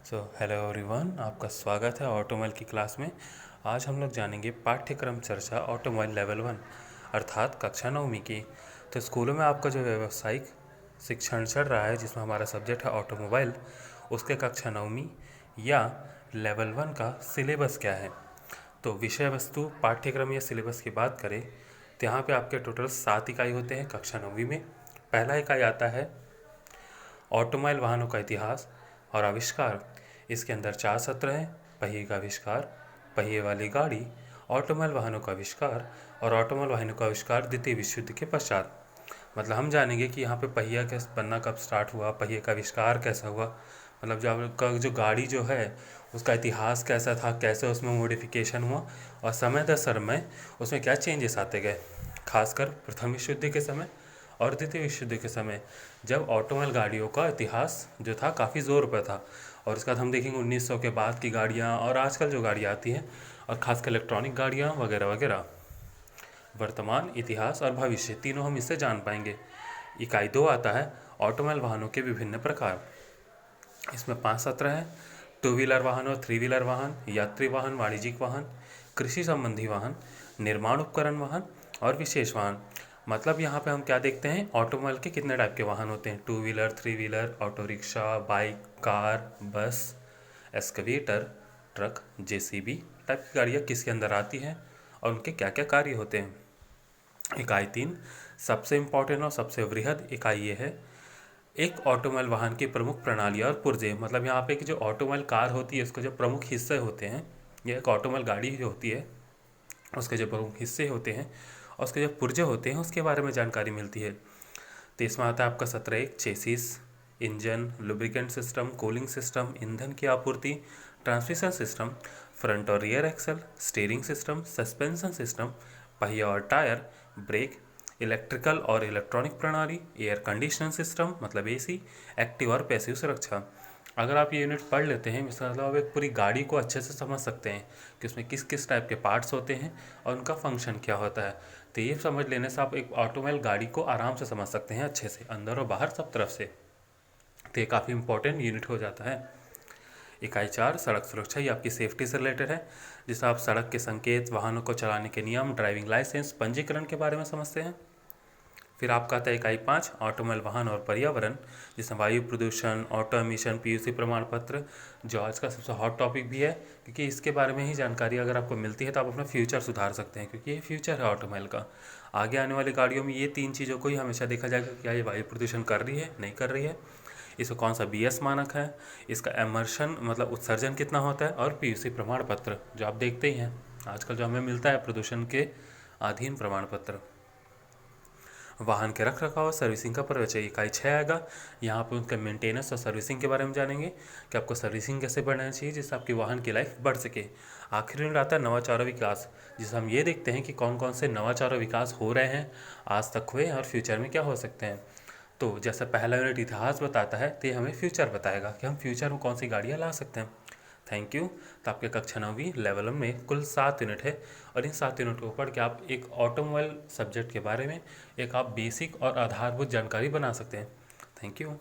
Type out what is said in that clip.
Hello everyone, आपका स्वागत है ऑटोमोबाइल की क्लास में। आज हम लोग जानेंगे पाठ्यक्रम चर्चा ऑटोमोबाइल लेवल 1 अर्थात कक्षा 9वीं की। तो स्कूलों में आपका जो व्यावसायिक शिक्षण चल रहा है, जिसमें हमारा सब्जेक्ट है ऑटोमोबाइल, उसके कक्षा 9वीं या लेवल 1 का सिलेबस क्या है। तो विषय वस्तु, पाठ्यक्रम या सिलेबस की बात करें तो यहाँ पे आपके टोटल 7 इकाई होते हैं कक्षा 9वीं में। पहला इकाई आता है ऑटोमोबाइल वाहनों का इतिहास और आविष्कार। इसके अंदर 4 सत्र हैं: पहिए का आविष्कार, पहिए वाली गाड़ी, ऑटोमोबाइल वाहनों का आविष्कार और ऑटोमोबाइल वाहनों का आविष्कार द्वितीय विश्व युद्ध के पश्चात। मतलब हम जानेंगे कि यहाँ पे पहिया कैसे बनना कब स्टार्ट हुआ, पहिए का आविष्कार कैसा हुआ, मतलब जो गाड़ी जो है उसका इतिहास कैसा था, कैसे उसमें मॉडिफिकेशन हुआ और समय दर समय उसमें क्या चेंजेस आते गए, खासकर प्रथम विश्व युद्ध के समय और द्वितीय विश्व युद्ध के समय, जब ऑटोमोबाइल गाड़ियों का इतिहास जो था काफ़ी ज़ोर पर था। और उसके बाद हम देखेंगे 1900 के बाद की गाड़ियाँ और आजकल जो गाड़ियाँ आती हैं, और ख़ासकर इलेक्ट्रॉनिक गाड़ियाँ वगैरह वगैरह। वर्तमान, इतिहास और भविष्य तीनों हम इससे जान पाएंगे। इकाई 2 आता है ऑटोमोबाइल वाहनों के विभिन्न प्रकार। इसमें 5 सत्र हैं: 2 व्हीलर वाहन और 3 व्हीलर वाहन, यात्री वाहन, वाणिज्यिक वाहन, कृषि संबंधी वाहन, निर्माण उपकरण वाहन और विशेष वाहन। मतलब यहाँ पे हम क्या देखते हैं, ऑटोमोबाइल के कितने टाइप के वाहन होते हैं: 2 wheeler, 3 wheeler, auto rickshaw, bike, car, बस, एक्सकवेटर, ट्रक, जेसीबी टाइप की गाड़ियाँ किसके अंदर आती हैं और उनके क्या क्या कार्य होते हैं। इकाई 3 सबसे इम्पोर्टेंट और सबसे वृहद इकाई ये है: एक ऑटोमोबाइल वाहन की प्रमुख प्रणाली और पुर्जे। मतलब यहाँ पे कि जो ऑटोमोबाइल कार होती है उसके जो प्रमुख हिस्से होते हैं, यह एक ऑटोमोबाइल गाड़ी जो होती है उसके जो प्रमुख हिस्से होते हैं और उसके जो पुर्जे होते हैं उसके बारे में जानकारी मिलती है। तो इसमें आता है आपका सत्र 1 chassis, engine, lubricant system, cooling system, ईंधन की आपूर्ति, ट्रांसमिशन सिस्टम, फ्रंट और rear axle, steering system, suspension system, पहिया और टायर, ब्रेक, इलेक्ट्रिकल और इलेक्ट्रॉनिक प्रणाली, एयर कंडीशनिंग सिस्टम मतलब एसी, एक्टिव और पैसिव सुरक्षा। अगर आप ये यूनिट पढ़ लेते हैं, इसका मतलब आप एक पूरी गाड़ी को अच्छे से समझ सकते हैं कि उसमें किस किस टाइप के पार्ट्स होते हैं और उनका फंक्शन क्या होता है। तो ये समझ लेने से आप एक ऑटोमोबाइल गाड़ी को आराम से समझ सकते हैं, अच्छे से, अंदर और बाहर सब तरफ से। तो ये काफ़ी इंपॉर्टेंट यूनिट हो जाता है। इकाई 4 सड़क सुरक्षा, ये आपकी सेफ्टी से रिलेटेड है, जिसमें आप सड़क के संकेत, वाहनों को चलाने के नियम, ड्राइविंग लाइसेंस, पंजीकरण के बारे में समझते हैं। फिर आपका आता है इकाई 5 ऑटोमोबाइल वाहन और पर्यावरण, जिसमें वायु प्रदूषण, ऑटो एमिशन, पीयूसी प्रमाण पत्र, जो आज का सबसे हॉट टॉपिक भी है, क्योंकि इसके बारे में ही जानकारी अगर आपको मिलती है तो आप अपना फ्यूचर सुधार सकते हैं, क्योंकि ये फ्यूचर है ऑटोमोबाइल का। आगे आने वाली गाड़ियों में ये 3 चीज़ों को ही हमेशा देखा जाएगा, क्या ये वायु प्रदूषण कर रही है, नहीं कर रही है, इसको कौन सा बीएस मानक है, इसका एमर्शन मतलब उत्सर्जन कितना होता है, और पीयूसी प्रमाण पत्र जो आप देखते ही हैं आजकल जो हमें मिलता है प्रदूषण के अधीन प्रमाण पत्र। वाहन के रख रखाव सर्विसिंग का परिचय इकाई 6 आएगा। यहाँ पे उनके मेंटेनेंस और सर्विसिंग के बारे में जानेंगे कि आपको सर्विसिंग कैसे बढ़ना चाहिए जिससे आपकी वाहन की लाइफ बढ़ सके। आखिर में आता है नवाचार और विकास, जिससे हम ये देखते हैं कि कौन कौन से नवाचार और विकास हो रहे हैं, आज तक हुए और फ्यूचर में क्या हो सकते हैं। तो जैसे पहला यूनिट इतिहास बताता है, तो ये हमें फ्यूचर बताएगा कि हम फ्यूचर में कौन सी गाड़ियाँ ला सकते हैं। Thank you. तो आपके कक्षा 9वीं लेवल में कुल 7 यूनिट है, और इन 7 यूनिट को पढ़ के आप एक ऑटोमोबाइल सब्जेक्ट के बारे में एक आप बेसिक और आधारभूत जानकारी बना सकते हैं। Thank you.